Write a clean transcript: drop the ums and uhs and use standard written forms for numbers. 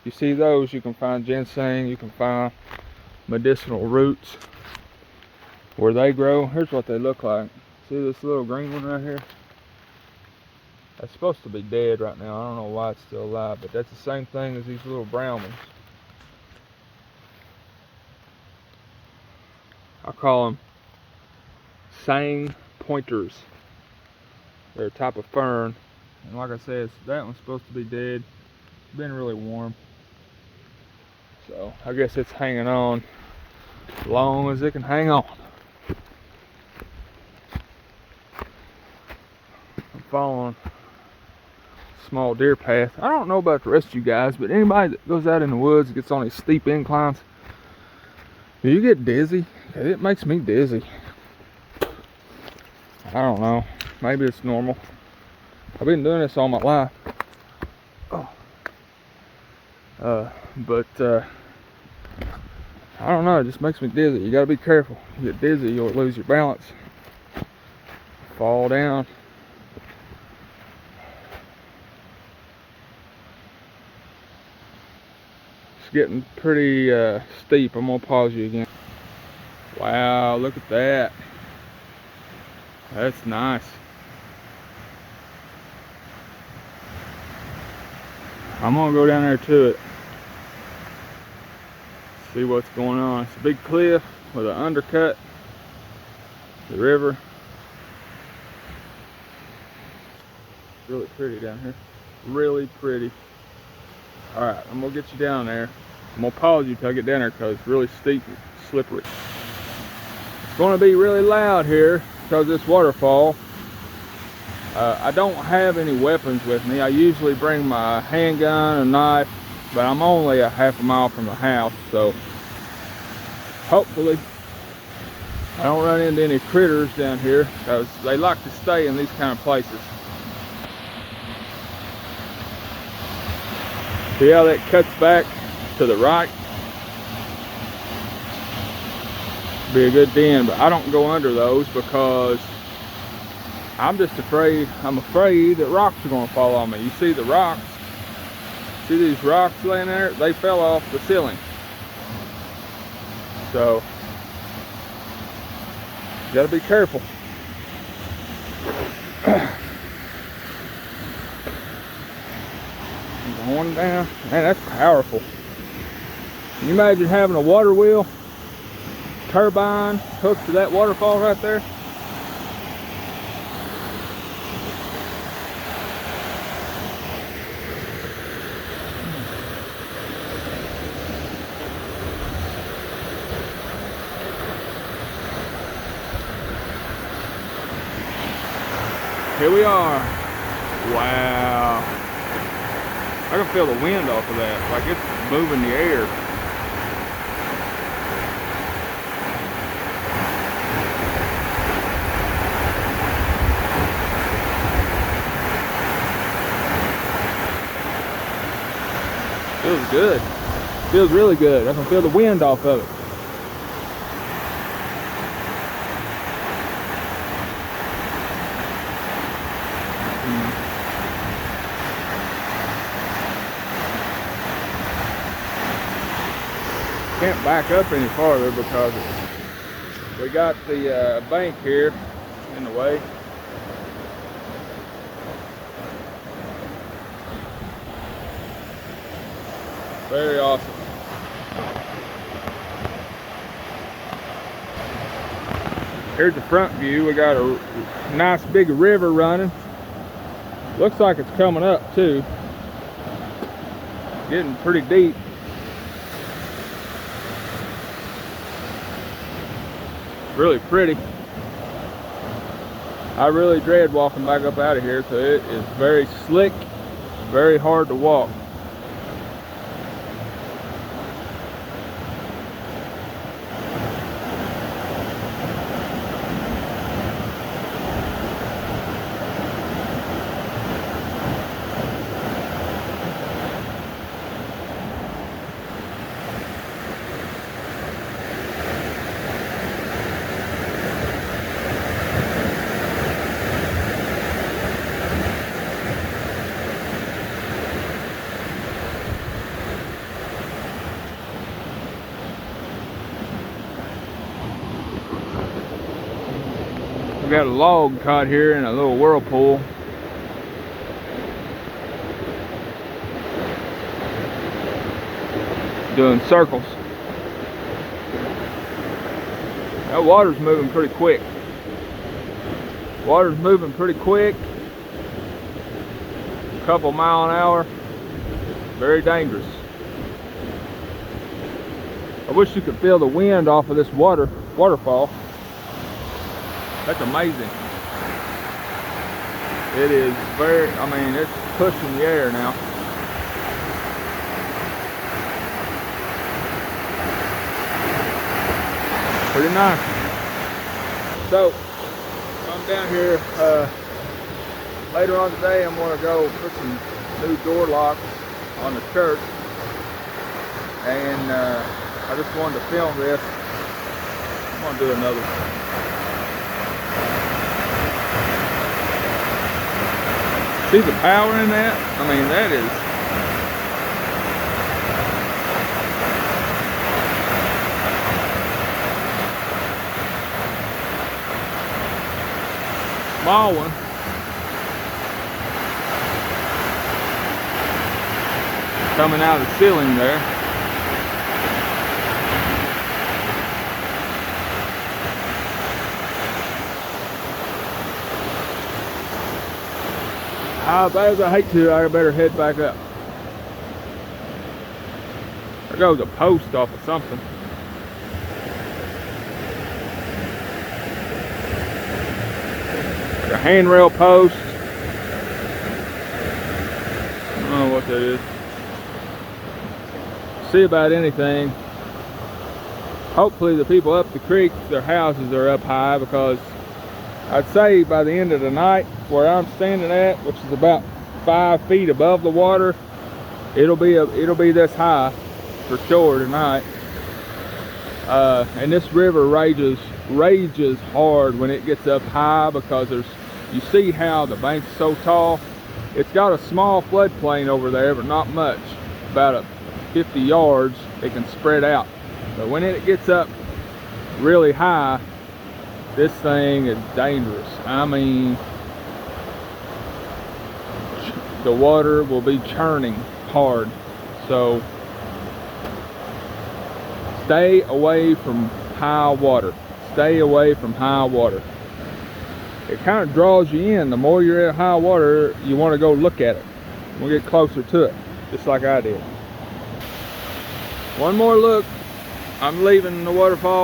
You see those, you can find ginseng, you can find medicinal roots where they grow. Here's what they look like. See this little green one right here? That's supposed to be dead right now. I don't know why it's still alive, but that's the same thing as these little brown ones. I call them sang pointers. They're a type of fern. And like I said, that one's supposed to be dead. It's been really warm. So I guess it's hanging on as long as it can hang on. I'm following a small deer path. I don't know about the rest of you guys, but anybody that goes out in the woods and gets on these steep inclines, do you get dizzy? It makes me dizzy. I don't know. Maybe it's normal. I've been doing this all my life. But I don't know, it just makes me dizzy. You gotta be careful. You get dizzy, you'll lose your balance. Fall down. It's getting pretty steep. I'm gonna pause you again. Wow, look at that. That's nice. I'm gonna go down there to it. See what's going on. It's a big cliff with an undercut. The river. It's really pretty down here. Really pretty. Alright, I'm gonna get you down there. I'm gonna pause you till I get down there because it's really steep and slippery. It's gonna be really loud here because this waterfall. I don't have any weapons with me. I usually bring my handgun, a knife, but I'm only a half a mile from the house, so hopefully I don't run into any critters down here because they like to stay in these kind of places. See how that cuts back to the right? Be a good den, but I don't go under those because I'm afraid that rocks are going to fall on me. You see the rocks? See these rocks laying there? They fell off the ceiling. So, you gotta be careful. Going down. Man, that's powerful. Can you imagine having a water wheel, turbine hooked to that waterfall right there? Here we are. Wow. I can feel the wind off of that, like it's moving the air. Feels good. Feels really good. I can feel the wind off of it. Can't back up any farther because we got the bank here in the way. Very awesome. Here's the front view. We got a nice big river running. Looks like it's coming up too. Getting pretty deep. Really pretty. I really dread walking back up out of here because it is very slick, very hard to walk. got a log caught here in a little whirlpool. Doing circles. That water's moving pretty quick. Water's moving pretty quick. A couple mile an hour. Very dangerous. I wish you could feel the wind off of this waterfall. That's amazing. It is very, I mean, it's pushing the air now. Pretty nice. So, I'm down here, later on today I'm going to go put some new door locks on the church. And I just wanted to film this. I'm going to do another one. See the power in that? I mean, that is... Small one. Coming out of the ceiling there. Bad as I hate to, I better head back up. There goes a post off of something. A handrail post. I don't know what that is. See about anything. Hopefully the people up the creek, their houses are up high, because I'd say by the end of the night, where I'm standing at, which is about 5 feet above the water, it'll be this high for sure tonight. And this river rages hard when it gets up high, because you see how the bank's so tall. It's got a small floodplain over there, but not much, about 50 yards. It can spread out, but when it gets up really high, this thing is dangerous. I mean, the water will be churning hard. So stay away from high water. Stay away from high water. It kind of draws you in. The more you're at high water, you want to go look at it. We'll get closer to it, just like I did. One more look. I'm leaving the waterfall.